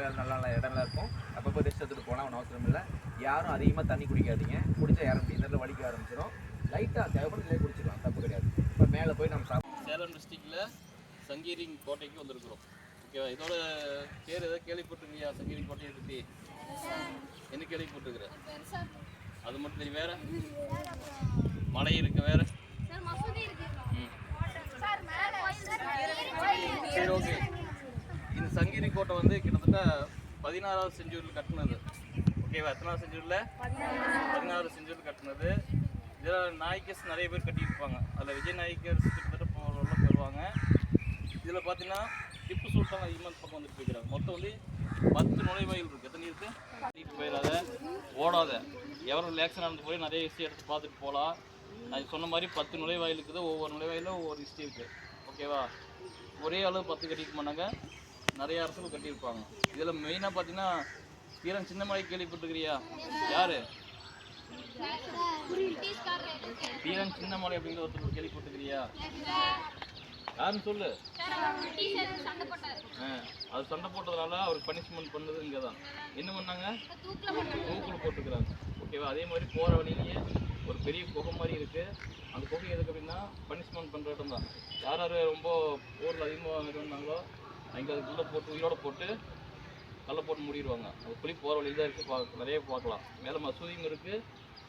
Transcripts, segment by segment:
இடம் நல்ல இடம்லாம் இருக்கும். அப்பப்போ ரெஸ்ட் எடுத்துகிட்டு போனால் ஒன்றும் அவசரம் இல்லை. யாரும் அதிகமாக தண்ணி குடிக்காதீங்க. குடித்தா யாரும் இந்த வலிக்க ஆரம்பிச்சிடும். லைட்டாக தேவைப்படுறதுலேயே குடிச்சிக்கலாம், தப்பு கிடையாது. இப்போ மேலே போய் நம்ம சேலம் டிஸ்ட்ரிக்டில் சங்ககிரி கோட்டைக்கு வந்திருக்கிறோம். ஓகேவா? இதோட பேர் எதாவது கேள்விப்பட்டிருக்கியா? சங்ககிரி கோட்டையை பற்றி என்ன கேள்விப்பட்டிருக்கிற? அது மட்டும் தெரியும். வேற மலை இருக்கு, வேற சரி ஓகே. இந்த சங்ககிரி கோட்டை வந்து கிட்டத்தட்ட 16வது செஞ்சுரியில் கட்டினது. ஓகேவா? எத்தனாவது செஞ்சுரியில்? 16வது செஞ்சுரியில் கட்டினது. இதில் நாயக்கர்ஸ் நிறைய பேர் கட்டியிருப்பாங்க. அதில் விஜய் நாயக்கர்ஸ் கிட்டத்தட்ட போகிறவங்க வருவாங்க. இதில் பார்த்தீங்கன்னா டிப்பு சுல்தான் அதிகமாக பக்கம் வந்துட்டு போய்க்கிறாங்க. மொத்தம் வந்து 10 நுழைவாயில் இருக்குது. எத்தனை இருக்குது? கட்டிட்டு போயிடாத, ஓடாத, எவரும் ரிலாக்ஸாக நடந்து போய் நிறைய ஹிஸ்ட்ரி எடுத்து பார்த்துட்டு போகலாம். நான் சொன்ன மாதிரி 10 நுழைவாயில் இருக்குது. ஒவ்வொரு நுழைவாயிலும் ஒவ்வொரு ஹிஸ்ட்ரி இருக்குது. ஓகேவா? ஒரே அளவு 10 கட்டிக்க மாட்டாங்க, நிறைய அரசுகள் கட்டியிருப்பாங்க. இதில் மெயினாக பார்த்தீங்கன்னா தீரன் சின்னமலை கேள்விப்பட்டிருக்கிறியா? யார்? தீரன் சின்னமலை அப்படிங்கிற ஒருத்தர் கேள்விப்பட்டிருக்கிறியா? யாருன்னு சொல்லு. அது சண்டை போட்டதுனால அவருக்கு பனிஷ்மெண்ட் பண்ணது இங்கே தான். என்ன பண்ணாங்க? தூக்கில் போட்டுக்கிறாங்க. ஓகேவா? அதே மாதிரி போகிற வழியிலேயே ஒரு பெரிய குகை மாதிரி இருக்குது. அந்த குகை எதுக்கு அப்படின்னா பனிஷ்மெண்ட் பண்ணுற இடம் தான். யார் யார் ரொம்ப ஊரில் அதிகமாக இது பண்ணாங்களோ அங்கே அதுக்குள்ளே போட்டு உயிரோட போட்டு கல்லை போட்டு மூடிடுவாங்க. அது புளி போகிற வழியில் தான் இருக்குது. நிறைய பார்க்கலாம். மேலே மசூதியும் இருக்குது,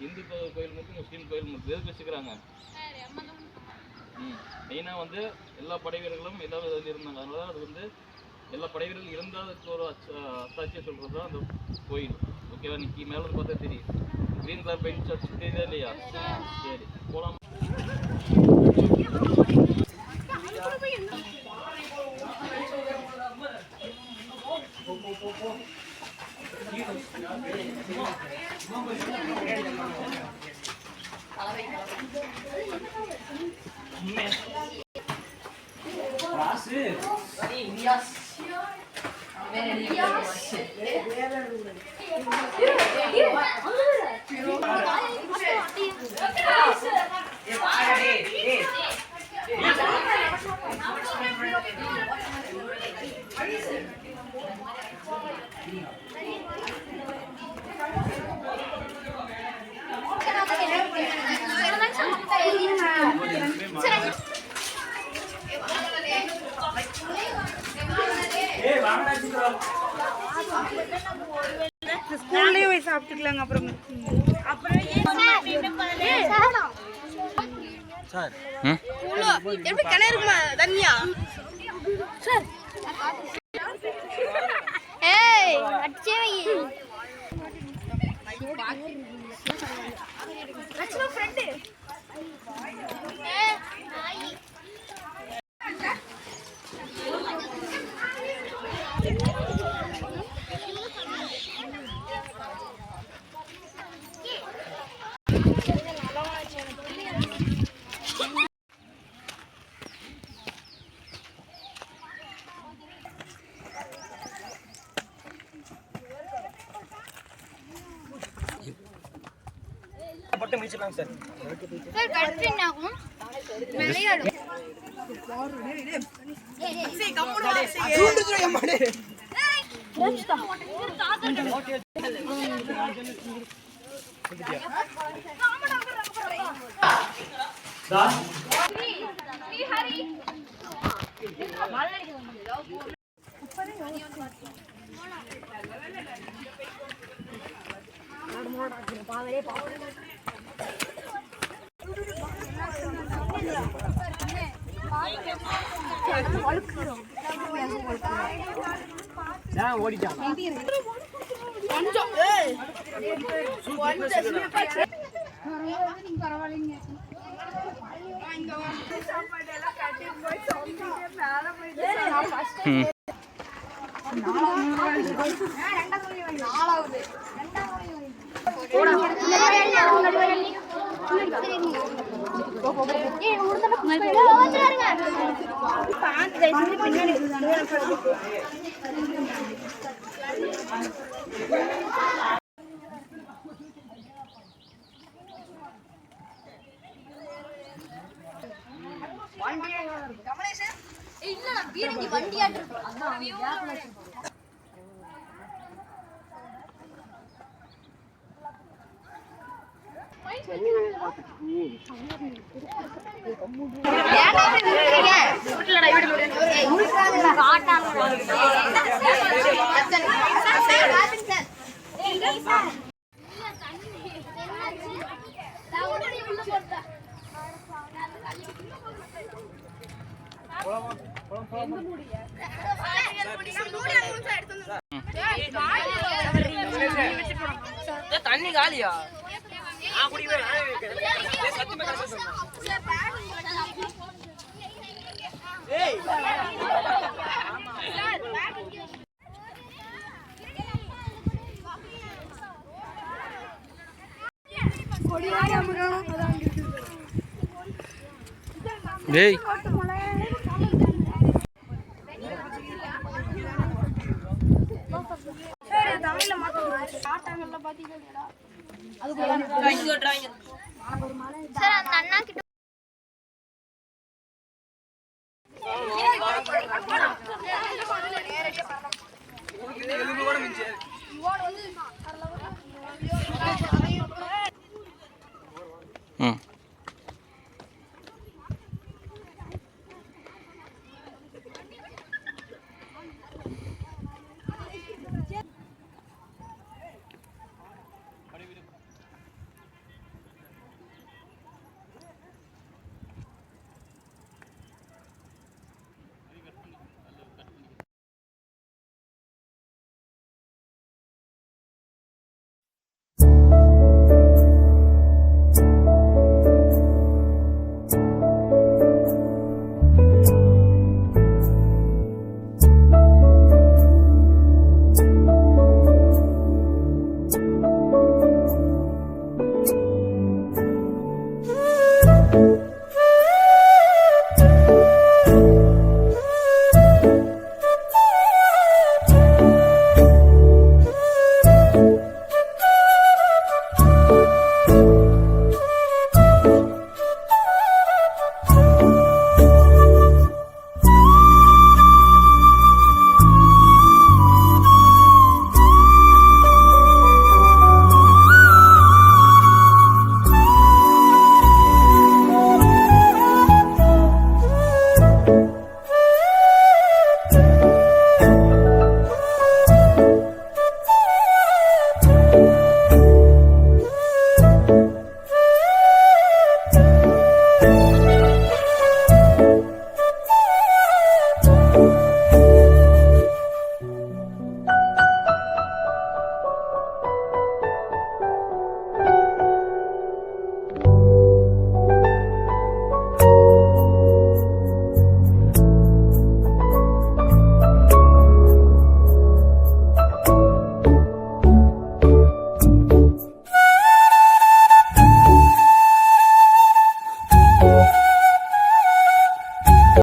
இந்து கோயில் இருக்குது, முஸ்லீம் கோயில் இருக்குது. எதுக்கு வச்சுக்கிறாங்க? மெயினாக வந்து எல்லா படை வீரர்களும் எல்லா இதில் இருந்தாங்க. அதனால அது வந்து எல்லா படை வீரர்கள் இருந்தால் ஒரு அத்தாட்சியை சொல்கிறது தான் அந்த கோயில். ஓகேவா? நிற்கி மேலே பார்த்தா தெரியும். க்ரீன் கலர் பெயிண்ட் ஷர்ட்ஸ் தெரியுதா இல்லையா? சரி போகலாம். ஸ்கூல்லேயே போய் சாப்பிட்டுக்கலாங்க. அப்புறம் சார் எப்படி கிணறு இருக்குமா தண்ணியா? சார் ஏய் அடிச்சே வை. லட்சுமி ஃப்ரெண்ட் பட்டு மிதிச்சிடலாம் சார். சார் கட்ரின் ஆகும் விளையாடும். சீ கம்முடா சீ சூடுதுற ஏமாடே. ரெஸ்டா டா ஸ்ரீ ஹரி மாலடிக்கு வந்து உப்பரே ஓடி வந்து மோட பாவரே பாவரே ஓடிட்டான். பரவாயில்லைங்க. தண்ணி காலியா டேய் சார் அந்த அண்ணா கிட்ட